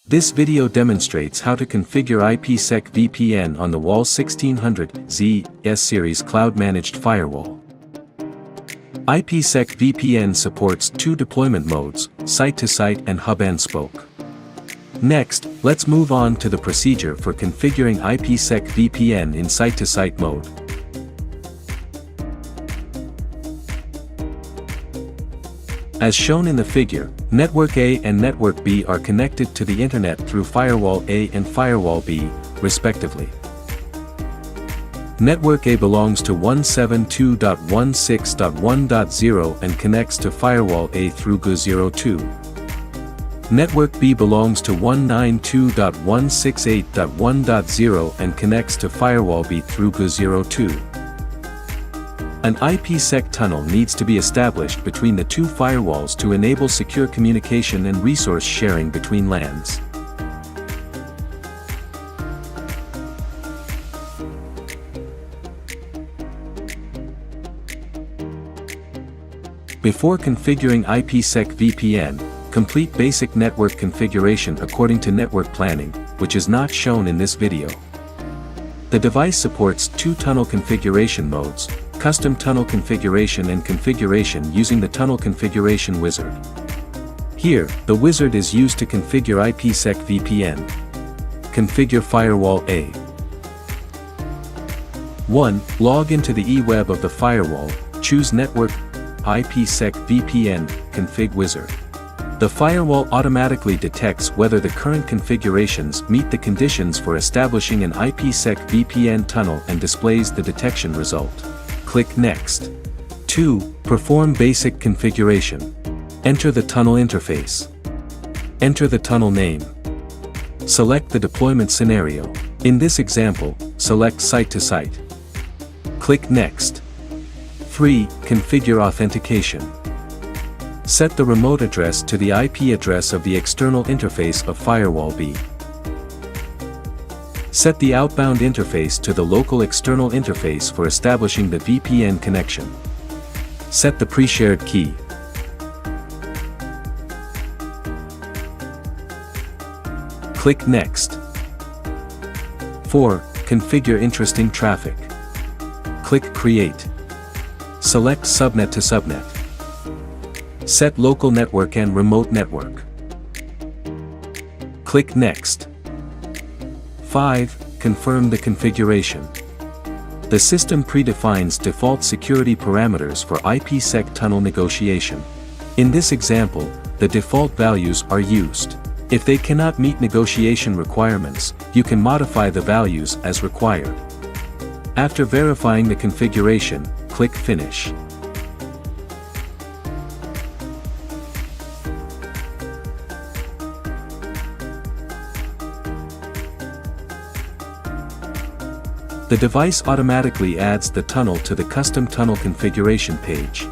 This video demonstrates how to configure IPsec VPN on the Walls 1600Z S-Series cloud-managed firewall. IPsec VPN supports two deployment modes, site-to-site and hub-and-spoke. Next, let's move on to the procedure for configuring IPsec VPN in site-to-site mode. As shown in the figure, Network A and Network B are connected to the Internet through Firewall A and Firewall B, respectively. Network A belongs to 172.16.1.0 and connects to Firewall A through GU02. Network B belongs to 192.168.1.0 and connects to Firewall B through GU02. An IPsec tunnel needs to be established between the two firewalls to enable secure communication and resource sharing between LANs. Before configuring IPsec VPN, complete basic network configuration according to network planning, which is not shown in this video. The device supports two tunnel configuration modes: custom tunnel configuration and configuration using the tunnel configuration wizard. Here, the wizard is used to configure IPsec VPN. Configure Firewall A. 1. Log into the eWeb of the firewall, choose Network, IPsec VPN, Config Wizard. The firewall automatically detects whether the current configurations meet the conditions for establishing an IPsec VPN tunnel and displays the detection result. Click Next. 2. Perform basic configuration. Enter the tunnel interface. Enter the tunnel name. Select the deployment scenario. In this example, select Site-to-Site. Click Next. 3. Configure authentication. Set the remote address to the IP address of the external interface of Firewall B. Set the outbound interface to the local external interface for establishing the VPN connection. Set the pre-shared key. Click Next. 4. Configure interesting traffic. Click Create. Select Subnet to Subnet. Set local network and remote network. Click Next. 5. Confirm the configuration. The system predefines default security parameters for IPsec tunnel negotiation. In this example, the default values are used. If they cannot meet negotiation requirements, you can modify the values as required. After verifying the configuration, click Finish. The device automatically adds the tunnel to the custom tunnel configuration page.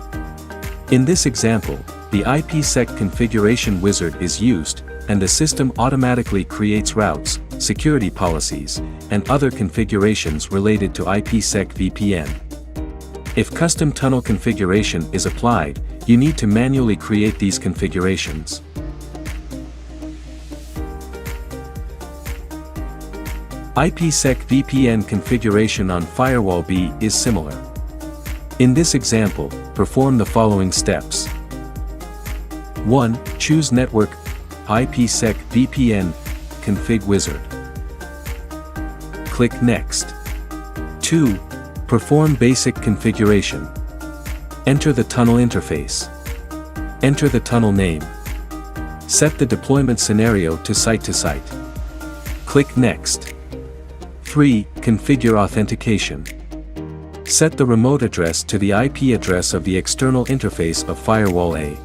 In this example, the IPsec configuration wizard is used, and the system automatically creates routes, security policies, and other configurations related to IPsec VPN. If custom tunnel configuration is applied, you need to manually create these configurations. IPsec VPN configuration on Firewall B is similar. In this example, perform the following steps. 1. Choose Network, IPsec VPN, Config Wizard. Click Next. 2. Perform basic configuration. Enter the tunnel interface. Enter the tunnel name. Set the deployment scenario to Site-to-Site. Click Next. 3. Configure authentication. Set the remote address to the IP address of the external interface of Firewall A.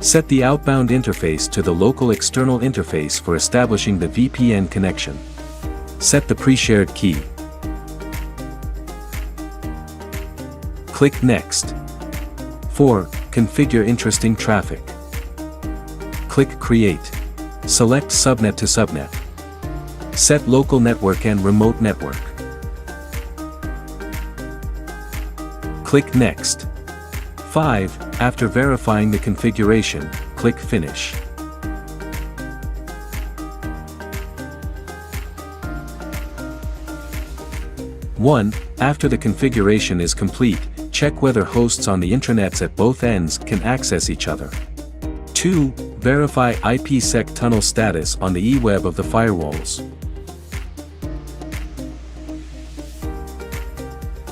Set the outbound interface to the local external interface for establishing the VPN connection. Set the pre-shared key. Click Next. 4. Configure interesting traffic. Click Create. Select Subnet to Subnet. Set local network and remote network. Click Next. 5. After verifying the configuration, click Finish. 1. After the configuration is complete, check whether hosts on the intranets at both ends can access each other. 2. Verify IPsec tunnel status on the eWeb of the firewalls.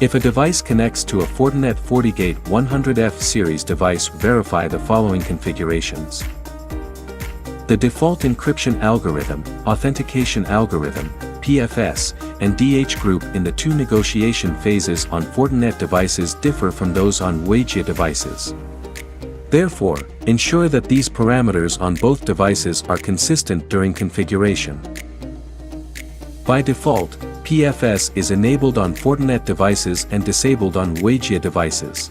If a device connects to a Fortinet FortiGate 100F series device, verify the following configurations. The default encryption algorithm, authentication algorithm, PFS, and DH group in the two negotiation phases on Fortinet devices differ from those on WAGIA devices. Therefore, ensure that these parameters on both devices are consistent during configuration. By default, PFS is enabled on Fortinet devices and disabled on WAGIA devices.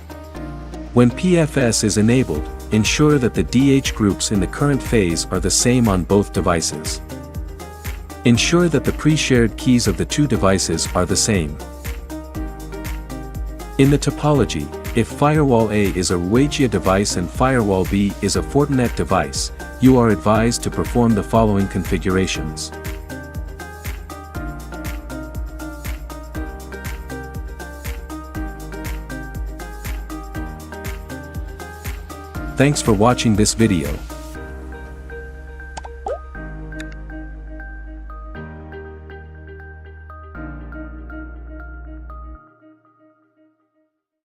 When PFS is enabled, ensure that the DH groups in the current phase are the same on both devices. Ensure that the pre-shared keys of the two devices are the same. In the topology, if Firewall A is a WAGIA device and Firewall B is a Fortinet device, you are advised to perform the following configurations. Thanks for watching this video.